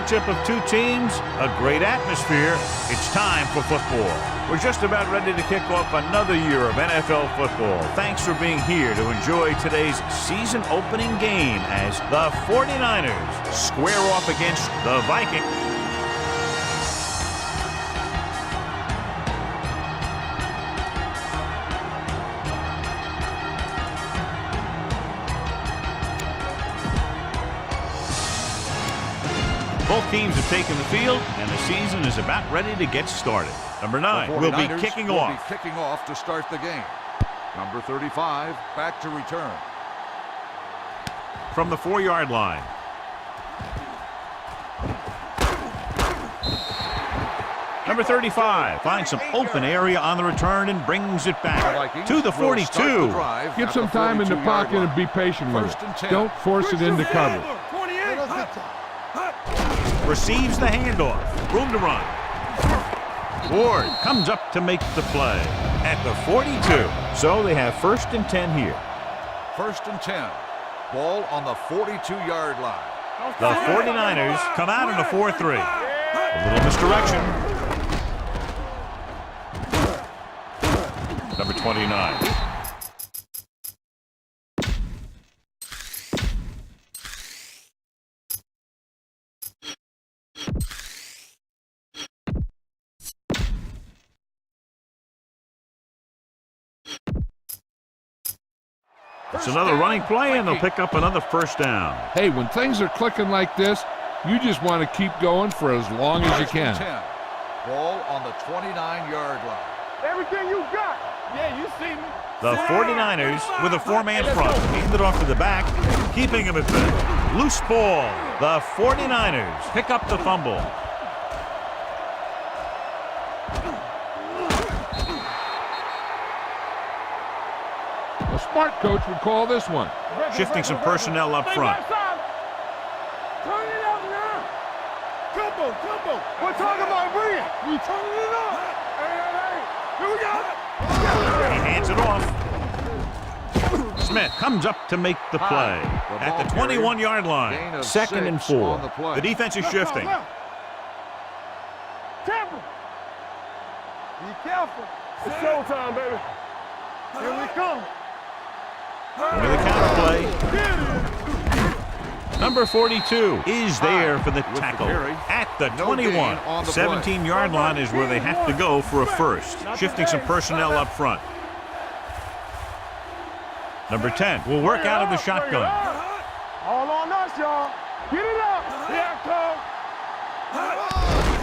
matchup of two teams, a great atmosphere. It's time for football. We're just about ready to kick off another year of NFL football. Thanks for being here to enjoy today's season opening game as the 49ers square off against the Vikings. Both teams have taken the field, and the season is about ready to get started. Number 9 will be kicking off to start the game. Number 35 back to return. From the 4-yard line. Number 35 finds some open area on the return and brings it back to the 42. Get some time in the pocket and be patient with it. Don't force it into cover. Receives the handoff. Room to run. Ward comes up to make the play at the 42. So they have 1st and 10 here. 1st and 10. Ball on the 42-yard line. The 49ers come out in a 4-3. A little misdirection. Number 29. It's another running play, and they'll pick up another 1st down. Hey, when things are clicking like this, you just want to keep going for as long as you can. 10. Ball on the 29-yard line. Everything you got. Yeah, you see me. The 49ers with a 4-man front. Hand it off to the back, keeping him at bay. Loose ball. The 49ers pick up the fumble. A smart coach would call this one. Shifting some personnel up front. Turn it up now. Combo. We're talking about bringing. We turning it up. Hey. Here we go. He hands it off. Smith comes up to make the play at the 21-yard line. 2nd and 4. The defense is shifting. Careful. Be careful. It's showtime, baby. Here we come. Into the counter play. Number 42 is there for the tackle at the 21. 17-yard line is where they have to go for a 1st. Shifting some personnel up front. Number 10 will work out of the shotgun. All on us, y'all. Get it up. Here it comes.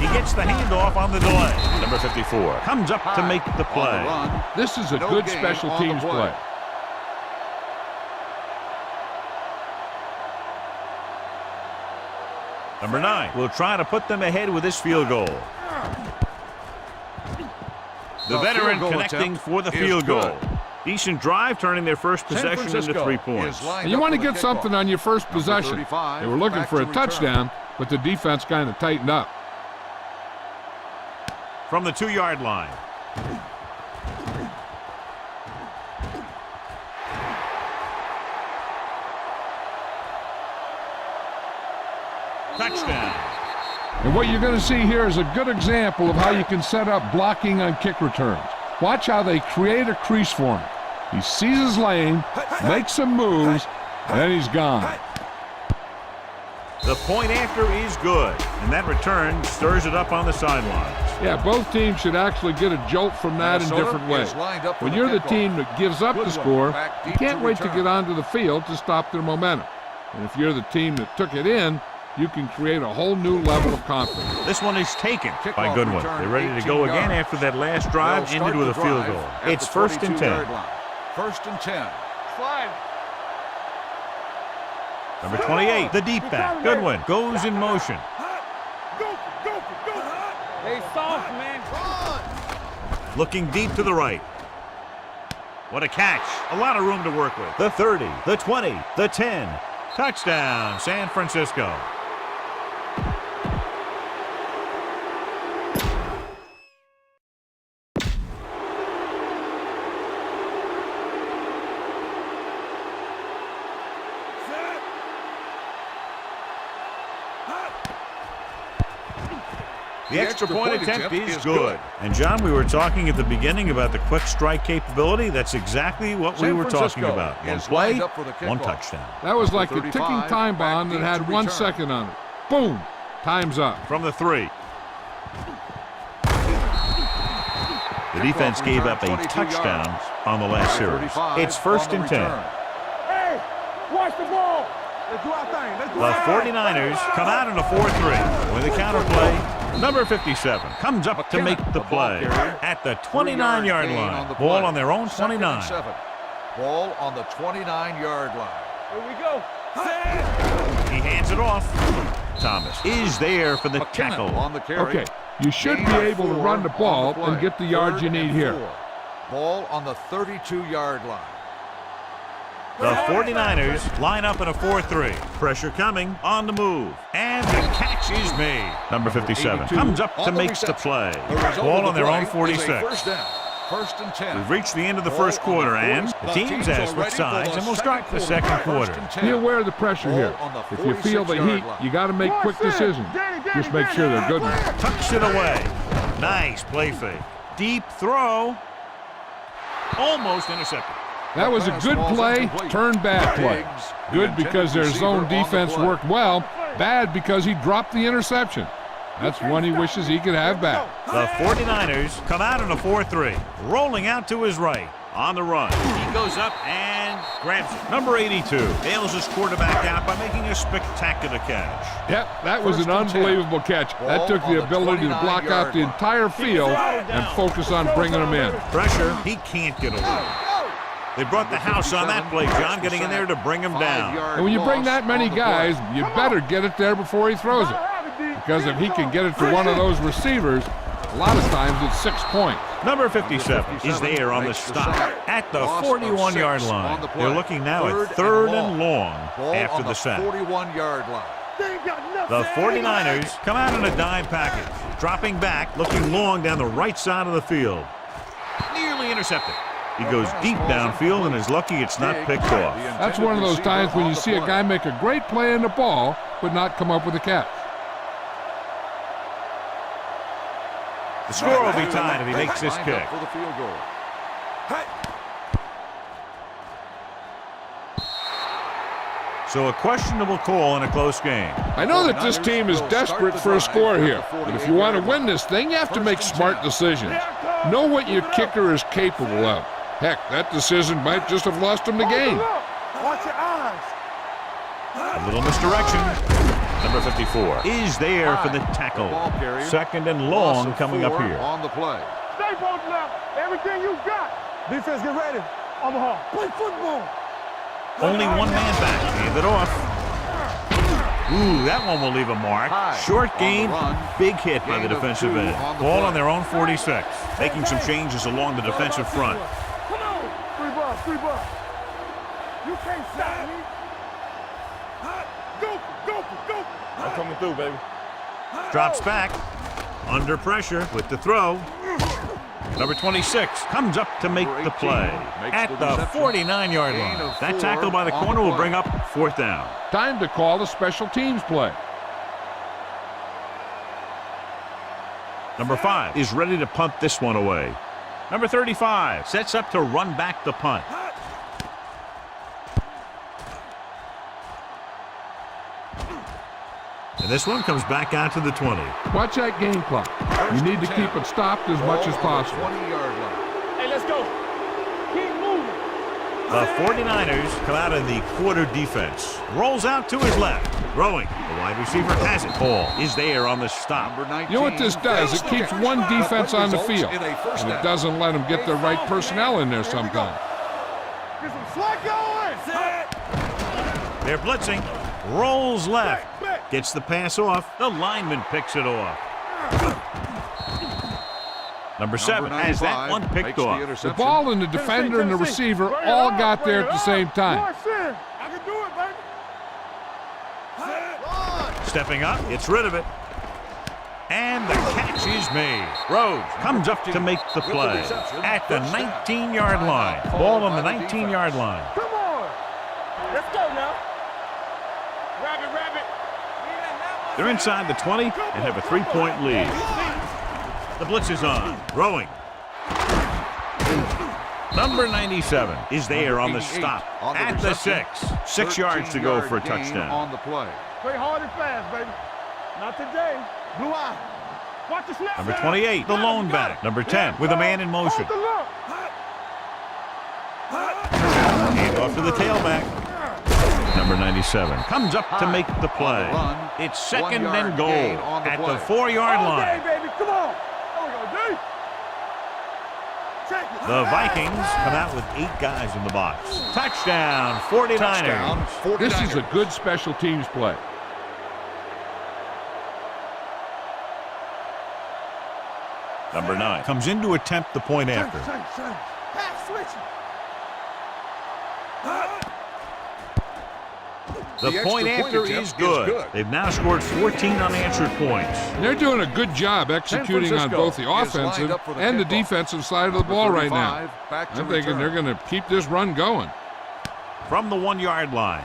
He gets the handoff on the delay. Number 54 comes up to make the play. This is a good special teams play. Number 9 will try to put them ahead with this field goal. The veteran connecting for the field goal. Decent drive, turning their first possession into 3 points. And you want to get something on your first possession. They were looking for a touchdown, but the defense kind of tightened up. From the 2-yard line. Touchdown. And what you're going to see here is a good example of how you can set up blocking on kick returns. Watch how they create a crease for him. He sees his lane, makes some moves, and then he's gone. The point after is good, and that return stirs it up on the sidelines. Yeah, both teams should actually get a jolt from that in different ways. When you're the team that gives up the score, you can't wait to get onto the field to stop their momentum. And if you're the team that took it in, you can create a whole new level of confidence. This one is taken by Goodwin. They're ready to go again after that last drive ended with a field goal. It's 1st and 10. 1st and 10. Slide. Number 28, the deep back. Goodwin goes in motion. Go. They soft, man. Looking deep to the right. What a catch. A lot of room to work with. The 30, the 20, the 10. Touchdown, San Francisco. The extra point attempt is good. And, John, we were talking at the beginning about the quick strike capability. That's exactly what we were talking about. One play, one touchdown. That was like a ticking time bomb that had 1 second on it. Boom. Time's up. From the 3. The defense gave up a touchdown on the last series. It's 1st and 10. Hey, watch the ball. Let's do our thing. The 49ers come out in a 4-3. With the counterplay, number 57 comes up to make the play at the 29-yard line. Ball on their own 29. Ball on the 29-yard line. Here we go. He hands it off. Thomas is there for the tackle. On the carry. Okay, you should be able to run the ball and get the yards you need here. Ball on the 32-yard line. The 49ers line up in a 4-3. Pressure coming on the move. And the catch is made. Number 57 comes up to make the play. Ball on their own 46. 1st and 10. We've reached the end of the first quarter, and the teams have switched sides, and we'll start the second quarter. Be aware of the pressure here. If you feel the heat, you got to make quick decisions. Just make sure they're good ones. Tucks it away. Nice play fake. Deep throw. Almost intercepted. That was a good play, turned bad play. Good because their zone defense worked well. Bad because he dropped the interception. That's one he wishes he could have back. The 49ers come out in a 4-3. Rolling out to his right. On the run. He goes up and grabs it. Number 82 bails his quarterback out by making a spectacular catch. Yep, that was an unbelievable catch. That took the ability to block out the entire field and focus on bringing them in. Pressure, he can't get away. They brought the house on that play, John, getting in there to bring him down. And when you bring that many guys, you better get it there before he throws it. Because if he can get it to one of those receivers, a lot of times it's 6 points. Number 57 is there on the stop at the 41-yard line. They're looking now at 3rd and long after the sack. 41-yard line. The 49ers come out in a dime package, dropping back, looking long down the right side of the field. Nearly intercepted. He goes deep downfield and is lucky it's not picked off. That's one of those times when you see a guy make a great play in the ball, but not come up with a catch. The score will be tied if he makes this kick. For the field goal. So a questionable call in a close game. I know that this team is desperate for a score here, but if you want to win this thing, you have to make smart decisions. Know what your kicker is capable of. Heck, that decision might just have lost him the game. Watch your eyes. A little misdirection. Number 54 is there for the tackle. 2nd and long coming up here. On the play. Stay bolted up. Everything you got. Defense, get ready. Omaha, play football. Only one man back. Hand it off. Ooh, that one will leave a mark. Short gain, big hit by the defensive end. Ball on their own 46. Making some changes along the defensive front. Come on. 3 bucks. You can't stop me. Go. I'm coming through, baby. Drops back. Under pressure with the throw. Number 26 comes up to make the play at the 49-yard line. That tackle by the corner will bring up 4th down. Time to call the special teams play. Number 5 is ready to punt this one away. Number 35 sets up to run back the punt. And this one comes back out to the 20. Watch that game clock. You need to keep it stopped as much as possible. 20-yard line. Hey, let's go. Keep moving. The 49ers come out in the quarter defense. Rolls out to his left. Throwing. The wide receiver has it. Ball is there on the stop. You know what this does? It keeps one defense on the field. And it doesn't let them get the right personnel in there sometimes. Get some slack going. They're blitzing. Rolls left. Gets the pass off. The lineman picks it off. Number 7 has that one picked off. The ball and the defender and the receiver all got there at the same time. I can do it, baby. Stepping up, gets rid of it. And the catch is made. Rhodes comes up to make the play at the 19-yard line. Ball on the 19-yard line. Come on. Let's go now. Rabbit. They're inside the 20 and have a 3-point lead. The blitz is on. Throwing. Number 97 is there on the stop at the 6. 6 yards to go for a touchdown. On the play. Play hard and fast, baby. Not today. Blue eye. Watch the snap. Number 28, the lone back. Number 10 with a man in motion. Hand off to the tailback. Number 97 comes up to make the play. It's second and goal at the 4-yard line. Baby, come on. The Vikings come out with 8 guys in the box. Touchdown, 49ers. This is a good special teams play. Number 9 comes in to attempt the point after. Half switching. The point after is good. They've now scored 14 unanswered points. And they're doing a good job executing on both the offensive and the defensive side of the ball right now. I'm thinking they're going to keep this run going. From the 1-yard line.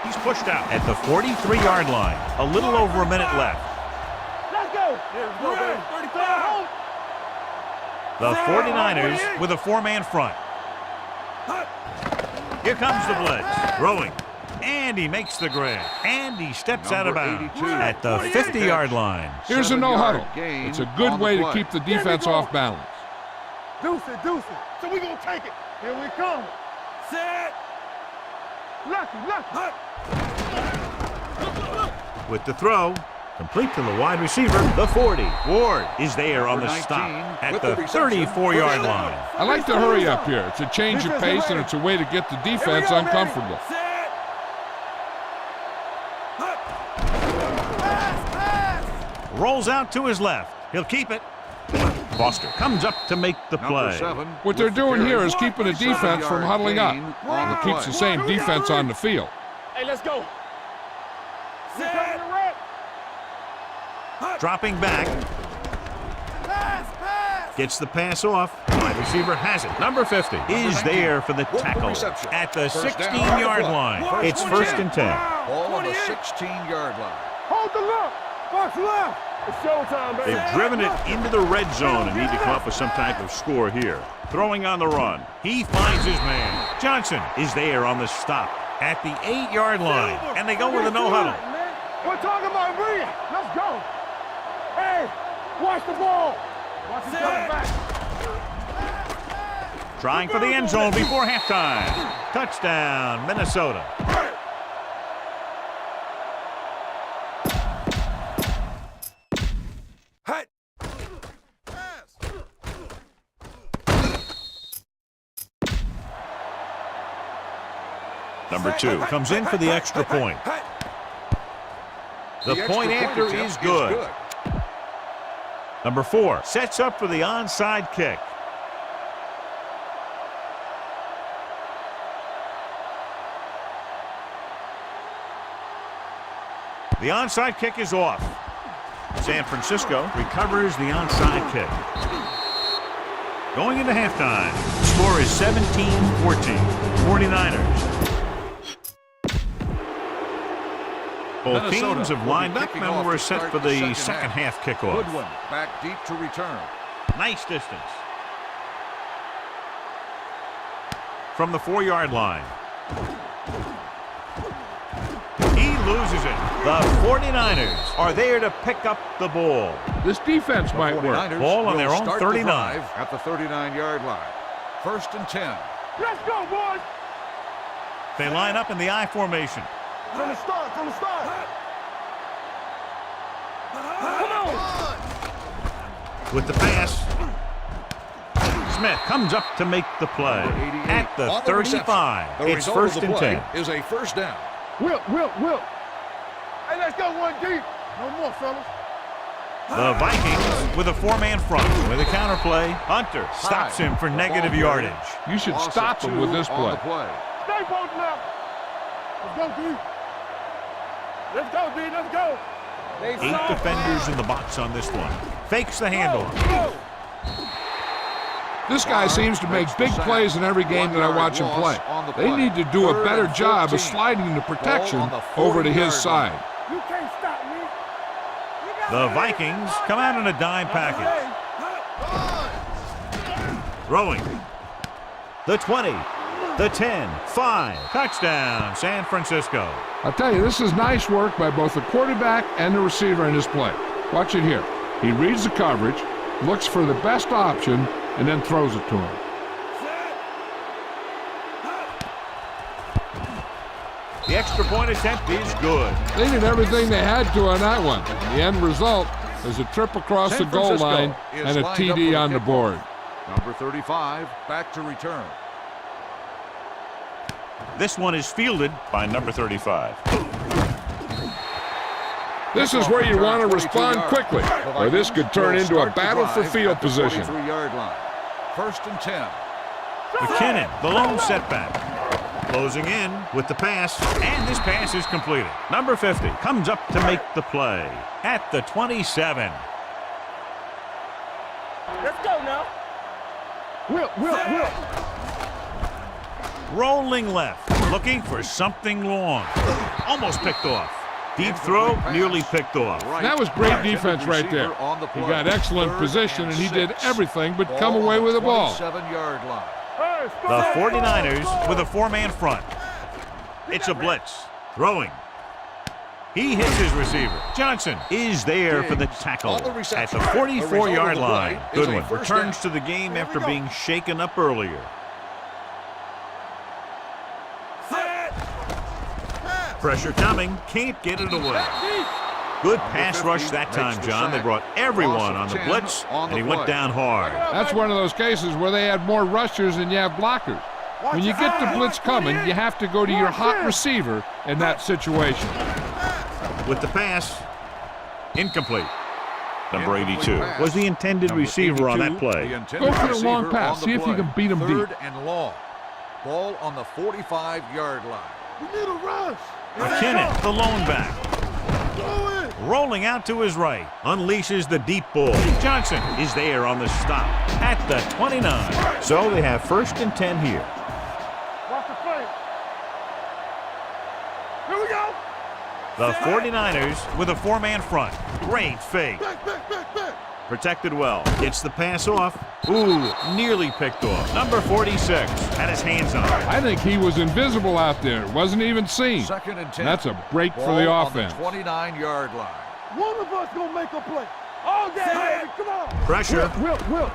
He's pushed out at the 43-yard line. A little over a minute left. Let's go. Let's go, baby. 35. The 49ers with a 4-man front. Here comes the blitz. Throwing. And he makes the grab. And he steps out of bounds at the 50-yard line. Here's a no huddle. It's a good way to keep the defense off balance. Deuce it. So we're going to take it. Here we come. Set. Lucky. With the throw. Complete to the wide receiver, the 40. Ward is there on the stop at the 34-yard line. I like to hurry up here. It's a change of pace, and it's a way to get the defense uncomfortable. Rolls out to his left. He'll keep it. Foster comes up to make the play. What they're doing here is keeping the defense from huddling up. And it keeps the same defense on the field. Hey, let's go. Set. Dropping back. Gets the pass off. Wide receiver has it. Number 50 is there for the tackle at the 16-yard line. It's 1st and 10. Ball on the 16-yard line. Hold the look. Box left. It's showtime, baby. They've driven it into the red zone and need to come up with some type of score here. Throwing on the run. He finds his man. Johnson is there on the stop at the 8-yard line. And they go with a no huddle. We're talking about Rhea. Let's go. Hey, watch the ball. Watch it come back. Trying for the end zone before halftime. Touchdown, Minnesota. Hey. Number 2 comes in for the extra point. The point after is good. Number 4 sets up for the onside kick. The onside kick is off. San Francisco recovers the onside kick. Going into halftime, the score is 17-14. 49ers. Both teams have lined up and we're set for the second half kickoff. Goodwin back deep to return. Nice distance. From the 4-yard line. He loses it. The 49ers are there to pick up the ball. This defense might work. Ball on their own 39. At the 39-yard line. 1st and 10. Let's go, boys. They line up in the I formation. From the start. Come on. With the pass. Smith comes up to make the play at the 35. It's 1st and 10. Is a first down. Wilt. Hey, let's go one deep. No more, fellas. The Vikings with a 4-man front. With a counter play, Hunter stops him for negative yardage. You should stop him with this play. Stay both left. Let's go, D. Let's go. 8 defenders in the box on this one. Fakes the handle. This guy seems to make big plays in every game that I watch him play. They need to do a better job of sliding the protection over to his side. You can't stop me. The Vikings come out in a dime package. Throwing. The 20, the 10, 5. Touchdown, San Francisco. I'll tell you, this is nice work by both the quarterback and the receiver in this play. Watch it here. He reads the coverage, looks for the best option, and then throws it to him. The extra point attempt is good. They did everything they had to on that one. The end result is a trip across the goal line and a TD on the board. Number 35, back to return. This one is fielded by number 35. This is where you want to respond quickly, or this could turn into a battle for field position. 43-yard line. 1st and 10. McKinnon, the lone setback. Closing in with the pass, and this pass is completed. Number 50 comes up to make the play at the 27. Let's go now. Will. Rolling left, looking for something long. Almost picked off. Deep throw, nearly picked off. That was great defense right there. He got excellent position, and he did everything but come away with the ball. 7-yard line. The 49ers with a 4-man front. It's a blitz. Throwing. He hits his receiver. Johnson is there for the tackle at the 44-yard line. Goodwin returns to the game after being shaken up earlier. Pressure coming, can't get it away. Good pass rush that time, John. They brought everyone on the blitz, and he went down hard. That's one of those cases where they had more rushers than you have blockers. When you get the blitz coming, you have to go to your hot receiver in that situation. With the pass, incomplete. Number 82 was the intended receiver on that play. Go for the long pass. See if you can beat him deep. 3rd and long. Ball on the 45-yard line. We need a rush. McKinnon, the lone back. Rolling out to his right, unleashes the deep ball. Johnson is there on the stop at the 29. So they have 1st and 10 here. Watch the play. Here we go. The 49ers with a 4-man front. Great fake. Back. Protected well. Gets the pass off. Ooh, nearly picked off. Number 46 had his hands on it. I think he was invisible out there. Wasn't even seen. 2nd and 10. That's a break for the offense. 29-yard line. One of us gonna make a play. All day, baby. Come on. Pressure. Will.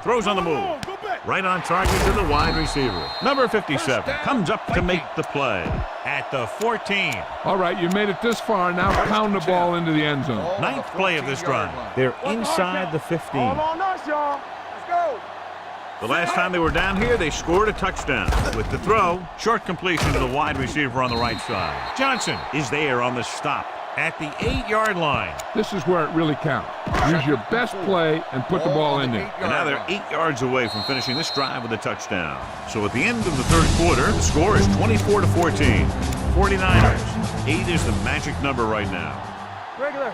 Throws on the move. Go back. Right on target to the wide receiver. Number 57 comes up to make the play at the 14. All right, you made it this far. Now pound the ball into the end zone. 9th play of this drive. They're inside the 15. All on us, y'all. Let's go. The last time they were down here, they scored a touchdown. With the throw, short completion to the wide receiver on the right side. Johnson is there on the stop at the 8-yard line. This is where it really counts. Use your best play and put the ball in there. And now they're 8 yards away from finishing this drive with a touchdown. So at the end of the 3rd quarter, the score is 24-14. 49ers. 8 is the magic number right now. Regular.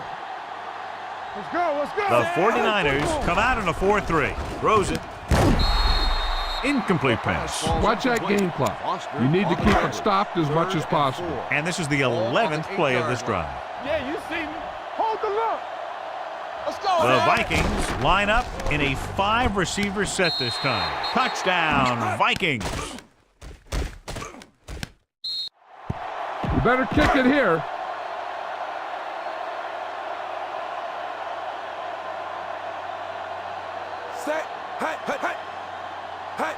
Let's go. The 49ers come out in a 4-3. Throws it. Incomplete pass. Watch that game clock. You need to keep it stopped as much as possible. And this is the 11th play of this drive. Yeah, you see me. Hold the look. Let's go. The Vikings line up in a 5-receiver set this time. Touchdown, Vikings. You better kick it here. Set. Hey.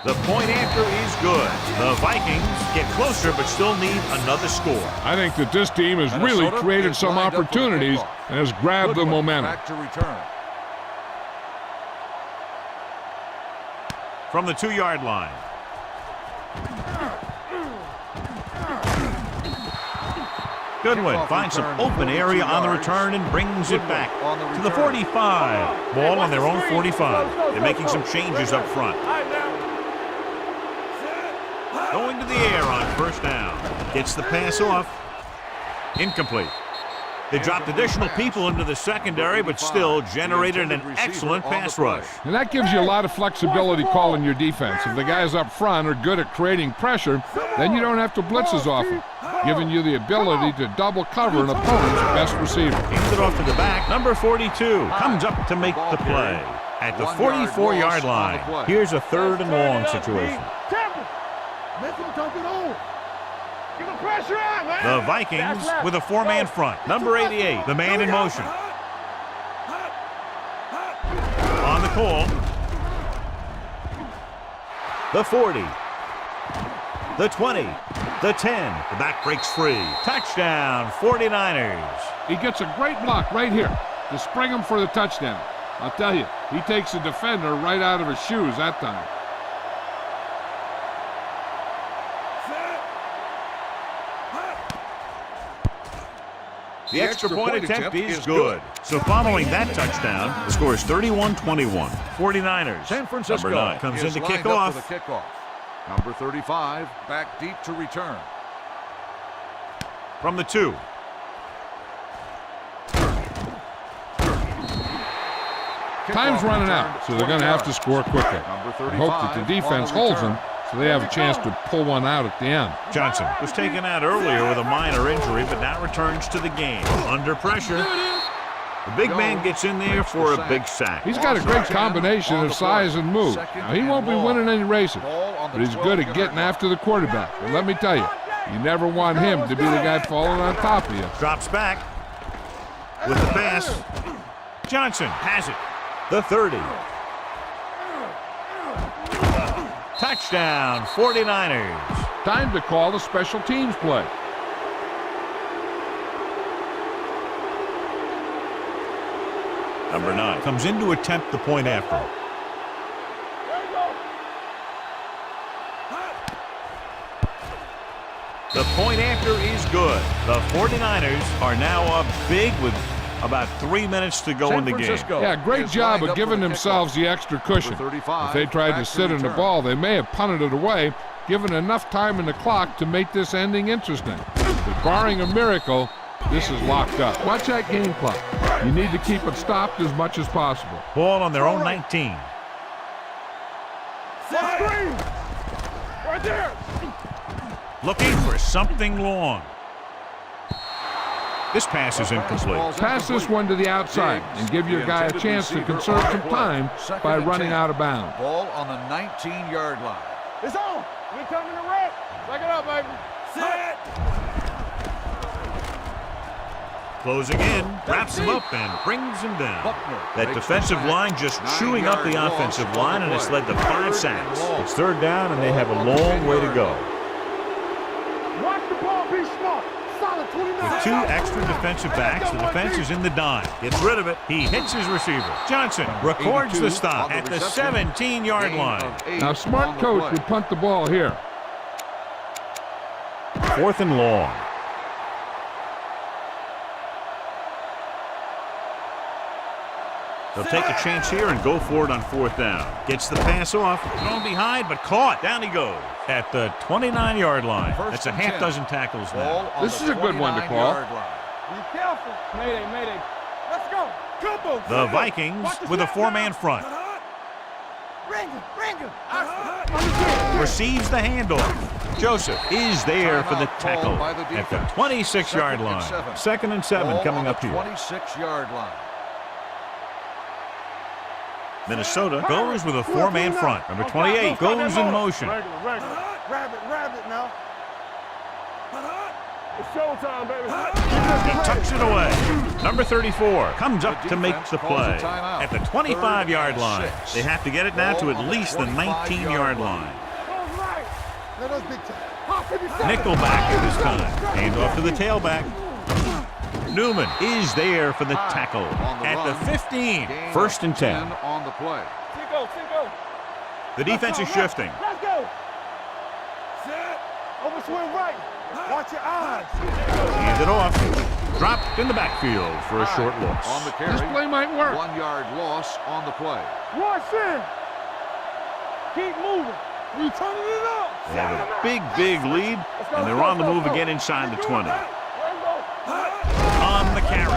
The point after is good. The Vikings get closer but still need another score. I think that this team has really created some opportunities and has grabbed the momentum. Back to return. From the 2-yard line. Goodwin finds some open area on the return and brings it back to the 45. Ball on their own 45. They're making some changes up front. Going to the air on 1st down. Gets the pass off. Incomplete. They dropped additional people into the secondary, but still generated an excellent pass rush. And that gives you a lot of flexibility calling your defense. If the guys up front are good at creating pressure, then you don't have to blitz as often, giving you the ability to double cover an opponent's best receiver. Hands it off to the back. Number 42 comes up to make the play. At the 44-yard line, here's a 3rd and long situation. The Vikings with a 4-man front. Number 88, the man in motion. On the call. The 40. The 20. The 10. The back breaks free. Touchdown, 49ers. He gets a great block right here to spring him for the touchdown. I'll tell you, he takes the defender right out of his shoes that time. The extra point attempt is good. So following that touchdown, the score is 31-21. 49ers. San Francisco number 9 comes in to kick off. Number 35 back deep to return. From the 2. Time's running out, so they're going to have to score quickly. I hope that the defense holds them so they have a chance to pull one out at the end. Johnson was taken out earlier with a minor injury, but now returns to the game. Under pressure, the big man gets in there for a big sack. He's got a great combination of size and move. Now, he won't be winning any races, but he's good at getting after the quarterback. And let me tell you, you never want him to be the guy falling on top of you. Drops back with the pass. Johnson has it. The 30. Touchdown, 49ers. Time to call a special teams play. Number 9 comes in to attempt the point after. The point after is good. The 49ers are now up big with about 3 minutes to go in the game. Yeah, great job of giving themselves the extra cushion. If they tried to sit in the ball, they may have punted it away, given enough time in the clock to make this ending interesting. But barring a miracle, this is locked up. Watch that game clock. You need to keep it stopped as much as possible. Ball on their own 19. Right there. Looking for something long. This pass is incomplete. Pass this one to the outside and give your guy a chance to conserve some time by running out of bounds. Ball on the 19-yard line. It's on. We're coming to wreck. Back it up, baby. Set. Closing in, wraps him up and brings him down. That defensive line just chewing up the offensive line, and it's led to 5 sacks. It's 3rd down, and they have a long way to go. Watch the ball, be smart. Solid 29. With 2 extra defensive backs, the defense is in the dime. Gets rid of it. He hits his receiver. Johnson records the stop at the 17-yard line. Now, smart coach would punt the ball here. 4th and long. They'll take a chance here and go for it on 4th down. Gets the pass off, thrown behind, but caught. Down he goes at the 29-yard line. That's a half dozen tackles now. This is a good one to call. Be careful. Mayday, mayday. Let's go. Combo. The Vikings with a 4-man front. Receives the handoff. Joseph is there for the tackle at the 26-yard line. 2nd and 7 coming up here. 26-yard line. Minnesota goes with a 4-man front. Number 28 goes in motion. Rabbit now. It's showtime, baby. He tucks it away. Number 34 comes up to make the play at the 25-yard line. They have to get it now to at least the 19-yard line. Nickelback at this time. Hand off to the tailback. Newman is there for the tackle at the 15. 1st and 10. On the play. The defense is shifting. Let's go. Set. Overswing right. Watch your eyes. Hand it off. Dropped in the backfield for a short loss. On the carry. This play might work. 1-yard loss on the play. Watch in. Keep moving. We turning it up. They have a big lead, and they're on the move again inside the 20. On the carry.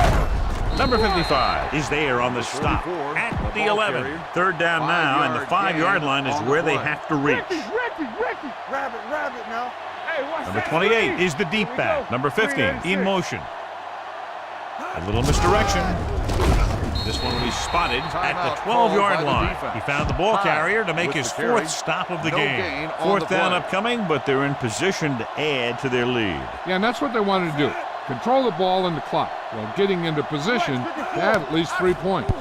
Number 55 is there on the stop at the 11. Third down now, and the 5-yard line is where they have to reach. Ricky. Rabbit now. Hey, what's Number that 28 speed? is the deep Here we back. go. Number 15 in 386. motion. A little misdirection. This one will be spotted at the 12-yard line. He found the ball carrier to make his 4th stop of the game. 4th down upcoming, but they're in position to add to their lead. Yeah, and that's what they wanted to do. Control the ball and the clock while getting into position to add at least 3 points.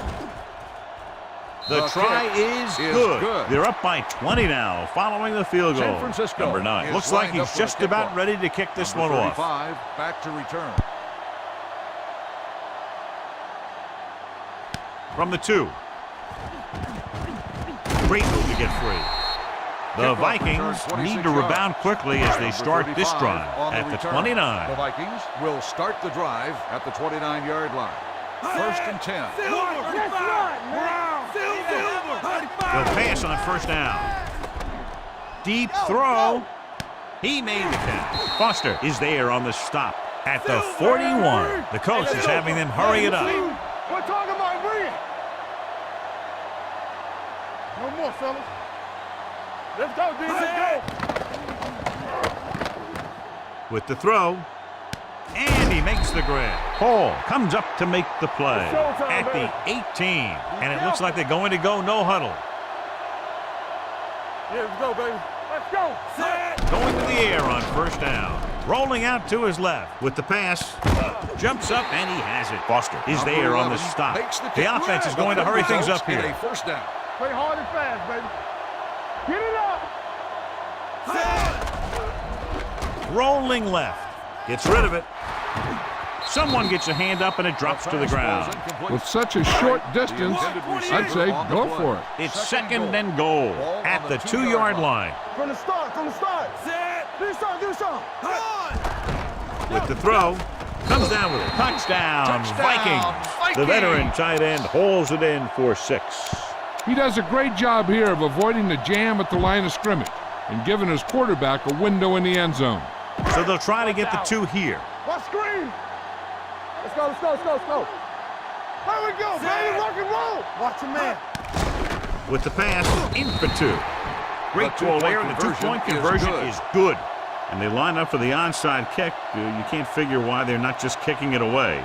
The try is good. They're up by 20 now, following the field goal. San Francisco Number 9 is looks like lined up he's for the just about kickoff. ready to kick this Number one off. 35, back to return. From the 2. Great move to get free. The Vikings need to rebound quickly as they start this drive at the 29. The Vikings will start the drive at the 29-yard line. 1st and 10. They'll pass on 1st down. Deep throw. He made the catch. Foster is there on the stop at the 41. The coach is having them hurry it up. We're talking about bring it. No more, fellas. Let's go, D. Let's go. With the throw. And he makes the grab. Hall comes up to make the play at the 18. And it looks like they're going to go no huddle. Yeah, let's go, baby. Let's go. Set. Going to the air on 1st down. Rolling out to his left with the pass. Jumps up and he has it. Foster is there on the stop. The offense is going to hurry things up here. A 1st down. Play hard and fast, baby. Get it up. Set. Rolling left. Gets rid of it. Someone gets a hand up and it drops to the ground. With such a short distance, I'd say go for it. It's 2nd and goal at the 2-yard line. From the start. Set. Do something. With the throw, comes down with it. Touchdown, Vikings. The veteran tight end hauls it in for 6. He does a great job here of avoiding the jam at the line of scrimmage and giving his quarterback a window in the end zone. So they'll try to get the 2 here. Watch screen. Let's go. There we go, baby. Rock and roll. Watch your man. With the pass, in for 2. Great The ball two-point there, and the 2-point conversion is good. And they line up for the onside kick. You can't figure why they're not just kicking it away.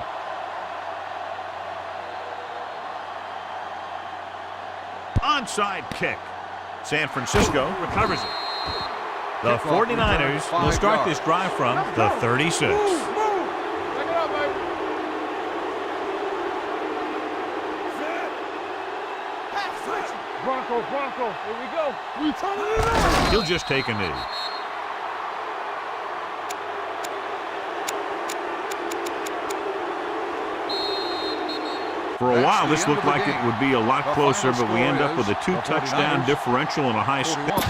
Onside kick. San Francisco recovers it. The 49ers will start this drive from the 36. Move. Check it out, baby. Set. Pass switch. Bronco. Here we go. We turning it on. He'll just take a knee. For a while, this looked like it would be a lot closer, but we end up with a 2-touchdown differential and a high score.